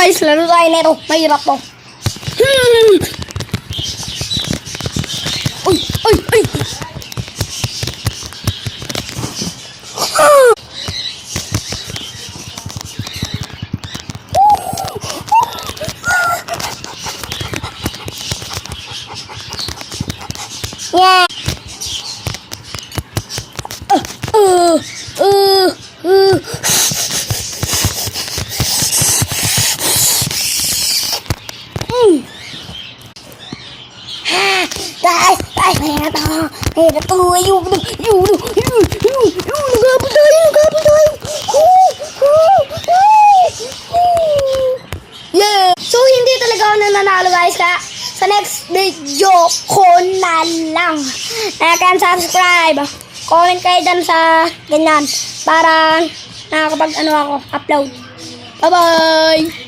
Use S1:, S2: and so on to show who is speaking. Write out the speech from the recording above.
S1: guys, laro tayo nito. Mahirap to. Uy, uy, uy. Yeah. Guys, mahirap to. Mahirap to. Ayun, nagapon tayo. Yeah. So, hindi talaga ako nananalo guys. Kaya, sa next video ko na lang. Kaya subscribe. Comment kayo dyan sa ganyan. Para nakakapag ako, upload. Bye-bye!